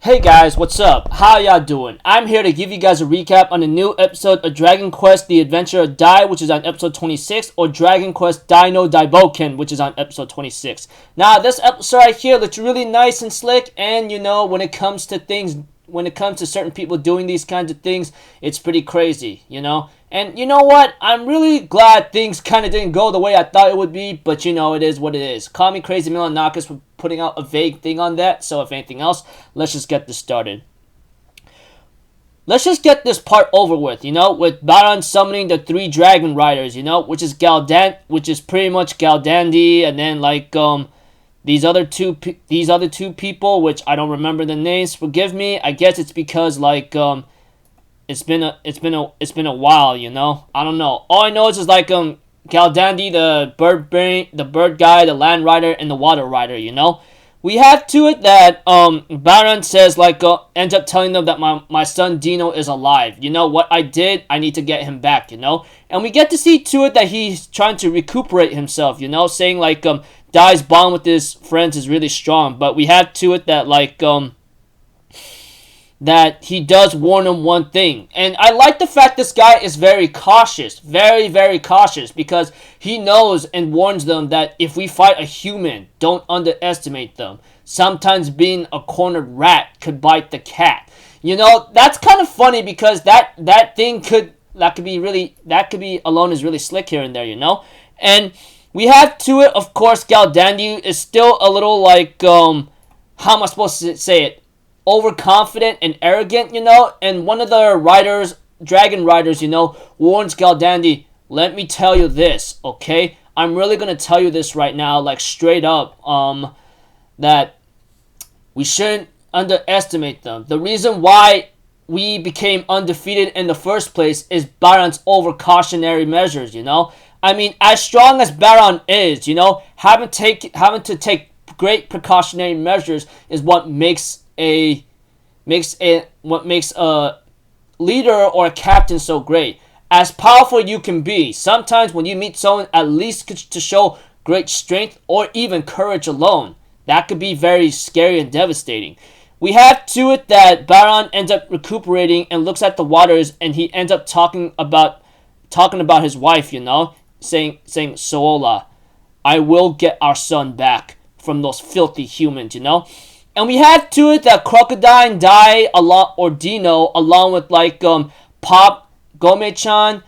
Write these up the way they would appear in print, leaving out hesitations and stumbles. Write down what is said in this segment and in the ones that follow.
Hey guys, what's up? How y'all doing? I'm here to give you guys a recap on the new episode of Dragon Quest The Adventure of Dai, which is on episode 26, or Dragon Quest Dai no Daai Boken, which is on episode 26. Now, this episode right here looks really nice and slick, and when it comes to certain people doing these kinds of things, it's pretty crazy, And you know what? I'm really glad things kind of didn't go the way I thought it would be, but it is what it is. Call me crazy Milanakis for putting out a vague thing on that, so if anything else, let's just get this started. Let's just get this part over with, with Baron summoning the 3 dragon riders, which is which is pretty much Galdandi, and then these other two people, which I don't remember the names. Forgive me. I guess it's because it's been a while, I don't know. All I know is Galdandi, the bird guy, the land rider, and the water rider. We have to it that Baron says ends up telling them that my son Dino is alive. What I did, I need to get him back. And we get to see to it that he's trying to recuperate himself. Saying Dai's bond with his friends is really strong. But we have to it that that he does warn them one thing. And I like the fact this guy is very cautious. Very, very cautious. Because he knows and warns them that if we fight a human, don't underestimate them. Sometimes being a cornered rat could bite the cat. That's kind of funny because that could be alone is really slick here and there, And we have to it, of course, Galdandi is still a little how am I supposed to say it? Overconfident and arrogant, and one of the dragon riders, warns Galdandi, let me tell you this, okay? I'm really gonna tell you this right now, straight up, that we shouldn't underestimate them. The reason why we became undefeated in the first place is Baron's overcautionary measures, I mean, as strong as Baron is, having to take great precautionary measures is what makes a leader or a captain so great. As powerful you can be, sometimes when you meet someone at least to show great strength or even courage alone, that could be very scary and devastating. We have to it that Baron ends up recuperating and looks at the waters, and he ends up talking about his wife, saying Soola, I will get our son back from those filthy humans, And we have to it that Crocodile Dai Dino, along with Popp, Gome-chan,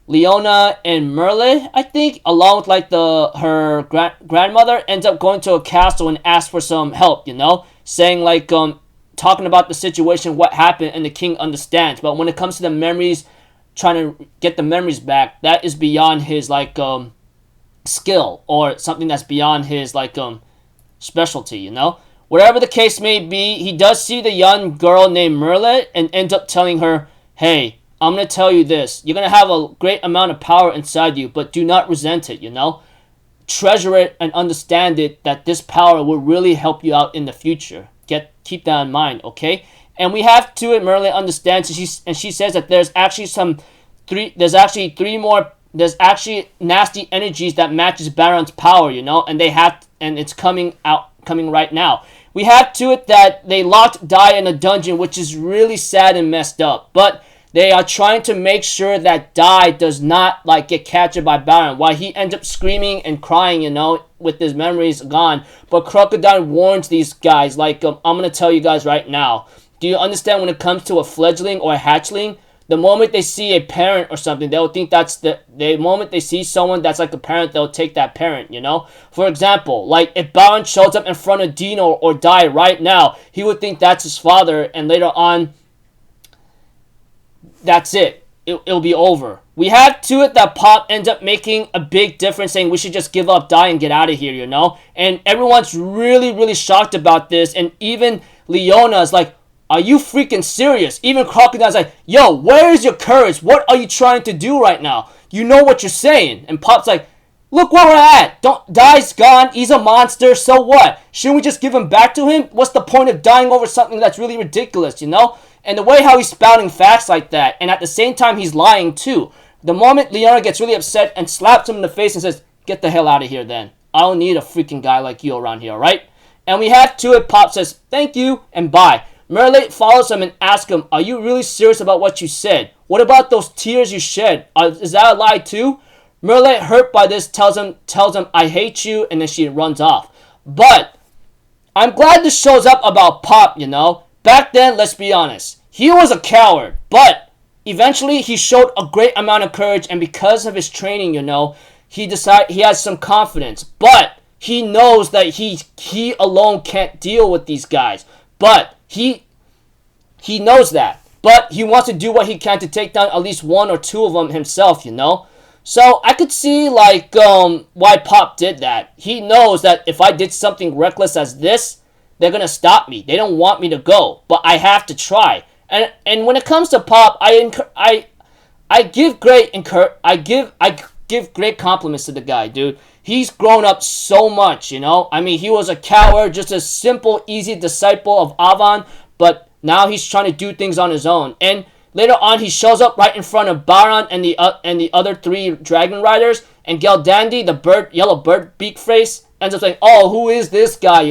Leona, and Merle, I think, along with her grandmother, ends up going to a castle and asks for some help, saying talking about the situation, what happened, and the king understands. But when it comes to the memories, trying to get the memories back, that is beyond his skill, or something that's beyond his specialty, Whatever the case may be, he does see the young girl named Merle and ends up telling her, hey, I'm going to tell you this. You're going to have a great amount of power inside you, but do not resent it, Treasure it and understand it, that this power will really help you out in the future. Keep that in mind, okay? And we have to it, Merle understands, and she says that there's actually nasty energies that matches Baron's power, and it's coming right now. We have to it that they locked Dai in a dungeon, which is really sad and messed up. But they are trying to make sure that Dai does not get captured by Baron, while he ends up screaming and crying, with his memories gone. But Crocodile warns these guys, I'm gonna tell you guys right now. Do you understand when it comes to a fledgling or a hatchling? The moment they see a parent or something, they'll think that's the moment they see someone that's like a parent, they'll take that parent, For example, if Baron shows up in front of Dino or Dai right now, he would think that's his father, and later on, that's it. It'll be over. We have to it that Popp ends up making a big difference, saying we should just give up Dai and get out of here, And everyone's really, really shocked about this, and even Leona is are you freaking serious? Even Crocodile's yo, where is your courage? What are you trying to do right now? You know what you're saying. And Pop's look where we're at. Dai's gone. He's a monster. So what? Shouldn't we just give him back to him? What's the point of dying over something that's really ridiculous, And the way how he's spouting facts like that, and at the same time he's lying too. The moment Leona gets really upset and slaps him in the face and says, get the hell out of here then. I don't need a freaking guy like you around here, alright? And we have to it. Popp says, thank you, and bye. Merle follows him and asks him, are you really serious about what you said? What about those tears you shed? Is that a lie too? Merle, hurt by this, tells him, I hate you, and then she runs off. But I'm glad this shows up about Popp, Back then, let's be honest, he was a coward, but eventually he showed a great amount of courage, and because of his training, he has some confidence. But he knows that he alone can't deal with these guys. But he knows that. But he wants to do what he can to take down at least one or two of them himself, So I could see why Popp did that. He knows that if I did something reckless as this, they're gonna stop me. They don't want me to go, but I have to try. And when it comes to Popp, I give great compliments to the guy, dude. He's grown up so much, I mean, he was a coward, just a simple, easy disciple of Avan, but now he's trying to do things on his own. And later on, he shows up right in front of Baran and the other three dragon riders, and Galdandi, the yellow bird beak face, ends up saying, oh, who is this guy,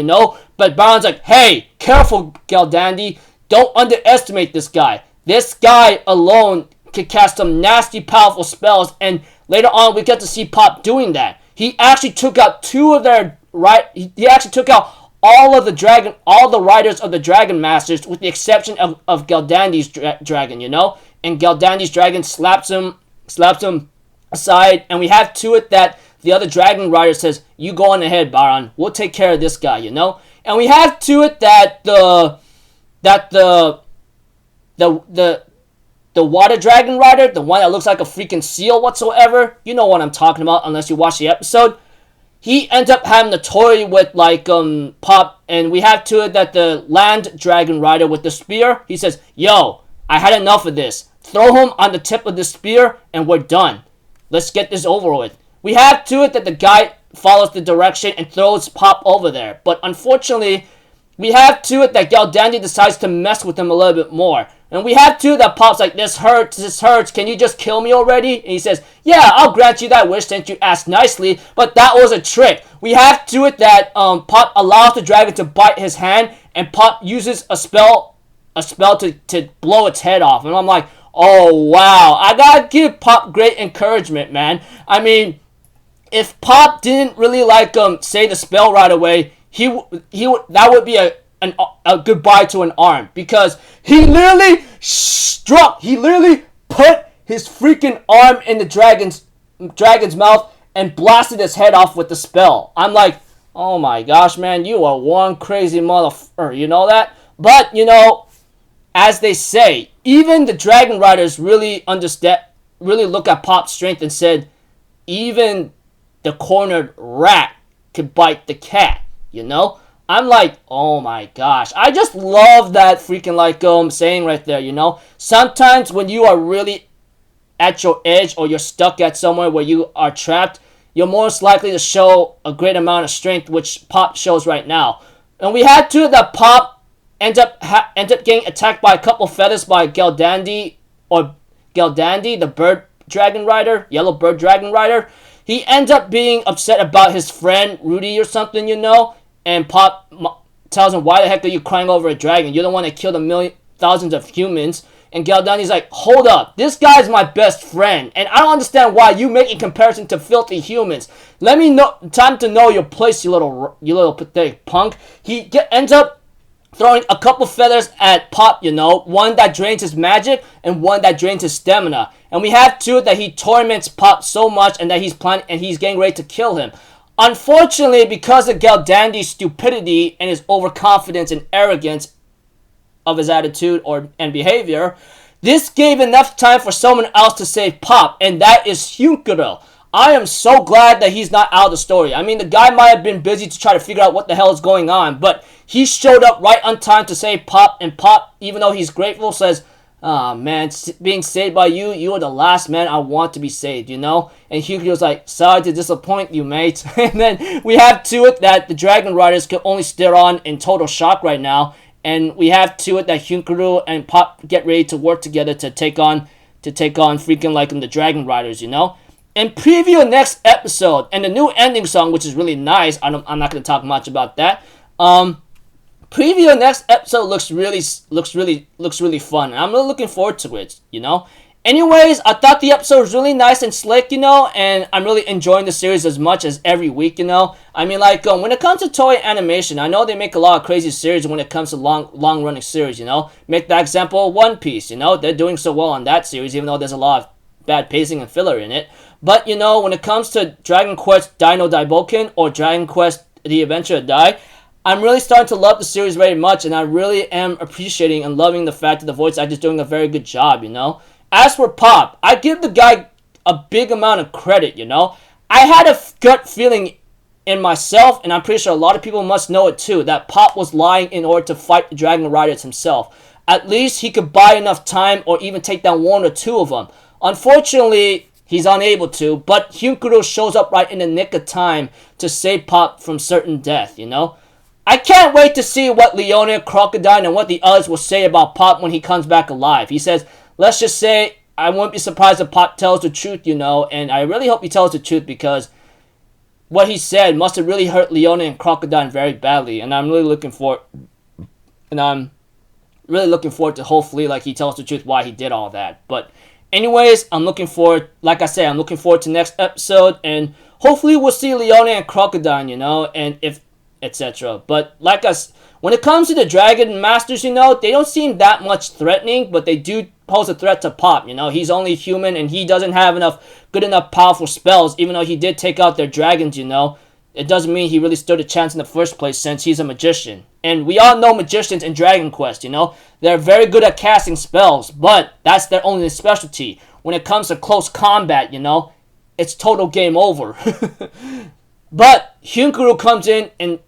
But Baran's like, hey, careful, Galdandi. Don't underestimate this guy. This guy alone can cast some nasty, powerful spells, and later on, we get to see Popp doing that. He actually took out he actually took out all the riders of the Dragon Masters, with the exception of Galdandi's dragon, And Galdandi's dragon slaps him aside, and we have to it that the other Dragon Rider says, you go on ahead, Baran. We'll take care of this guy, And we have to it that the Water Dragon Rider, the one that looks like a freaking seal whatsoever, you know what I'm talking about unless you watch the episode, he ends up having to toy with Popp, and we have to it that the Land Dragon Rider with the spear, he says, yo, I had enough of this. Throw him on the tip of the spear and we're done. Let's get this over with. We have to it that the guy follows the direction and throws Popp over there, but unfortunately, we have to it that Galdandi decides to mess with him a little bit more. And we have to that Popp's like, this hurts, can you just kill me already? And he says, yeah, I'll grant you that wish since you asked nicely, but that was a trick. We have to it that Popp allows the dragon to bite his hand, and Popp uses a spell to blow its head off. And I'm like, oh wow, I gotta give Popp great encouragement, man. I mean, if Popp didn't really say the spell right away, that would be a goodbye to an arm, because he literally put his freaking arm in the dragon's mouth and blasted his head off with the spell. I'm like, oh my gosh, man, you are one crazy motherfucker, you know that? But, as they say, even the Dragon Riders really look at Popp's strength and said, even the cornered rat could bite the cat, I'm like, oh my gosh. I just love that freaking saying right there, Sometimes when you are really at your edge, or you're stuck at somewhere where you are trapped, you're most likely to show a great amount of strength, which Popp shows right now. And we had to that Popp ends up getting attacked by a couple feathers by Galdandi, the bird dragon rider, yellow bird dragon rider. He ends up being upset about his friend Rudy or something, And Popp tells him, why the heck are you crying over a dragon? You're the one that killed thousands of humans. And Galdani's like, hold up, this guy's my best friend, and I don't understand why you make a comparison to filthy humans. Let me know, time to know your place, you little pathetic punk. He ends up throwing a couple feathers at Popp, one that drains his magic and one that drains his stamina. And we have two that he torments Popp so much, and that he's getting ready to kill him. Unfortunately, because of Galdandi's stupidity and his overconfidence and arrogance of his attitude and behavior, this gave enough time for someone else to save Popp, and that is Hunkero. I am so glad that he's not out of the story. I mean, the guy might have been busy to try to figure out what the hell is going on, but he showed up right on time to save Popp, and Popp, even though he's grateful, says, ah, man, being saved by you, you are the last man I want to be saved, And Hunkero's like, sorry to disappoint you, mate. And then we have to it that the Dragon Riders can only stare on in total shock right now. And we have to it that Hunkero and Popp get ready to work together to take on freaking the Dragon Riders, And preview next episode and the new ending song, which is really nice. I'm not going to talk much about that. preview of next episode looks really fun. I'm really looking forward to it, you know. Anyways, I thought the episode was really nice and slick, you know, and I'm really enjoying the series as much as every week, you know. I mean, like, when it comes to toy animation, I know they make a lot of crazy series when it comes to long-running series, you know. Make that example, One Piece, you know. They're doing so well on that series, even though there's a lot of bad pacing and filler in it. But, you know, when it comes to Dragon Quest Dai no Daai Boken or Dragon Quest The Adventure of Dai, I'm really starting to love the series very much, and I really am appreciating and loving the fact that the voice actor is doing a very good job, you know. As for Popp, I give the guy a big amount of credit, you know. I had a gut feeling in myself, and I'm pretty sure a lot of people must know it too, that Popp was lying in order to fight the Dragon Riders himself. At least he could buy enough time or even take down one or two of them. Unfortunately, he's unable to, but Hyunkuro shows up right in the nick of time to save Popp from certain death, you know. I can't wait to see what Leona, Crocodile, and what the others will say about Popp when he comes back alive. He says, let's just say, I won't be surprised if Popp tells the truth, you know, and I really hope he tells the truth because what he said must have really hurt Leona and Crocodile very badly, and I'm really looking forward to hopefully, like, he tells the truth why he did all that. But anyways, I'm looking forward, like I said, I'm looking forward to next episode, and hopefully we'll see Leona and Crocodile, you know, and if etc. But like us, when it comes to the Dragon Masters, you know, they don't seem that much threatening, but they do pose a threat to Popp, you know. He's only human, and he doesn't have good enough powerful spells, even though he did take out their dragons, you know. It doesn't mean he really stood a chance in the first place since he's a magician. And we all know magicians in Dragon Quest, you know. They're very good at casting spells, but that's their only specialty. When it comes to close combat, you know, it's total game over. But Hyunkuro comes in and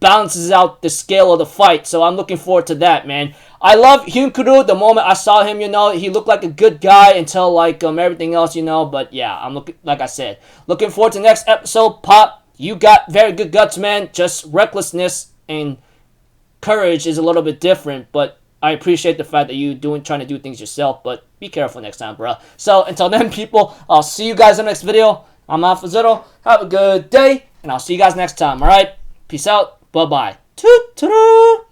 balances out the scale of the fight, so I'm looking forward to that, man. I love Hyunkuro. The moment I saw him, you know, he looked like a good guy until, like, everything else, you know. But yeah, I'm like I said, looking forward to the next episode. Popp, you got very good guts, man. Just recklessness and courage is a little bit different, but I appreciate the fact that you trying to do things yourself. But be careful next time, bro. So until then, people, I'll see you guys in the next video. I'm Alpha Zero. Have a good day, and I'll see you guys next time. All right, peace out. Bye bye. Toot toot.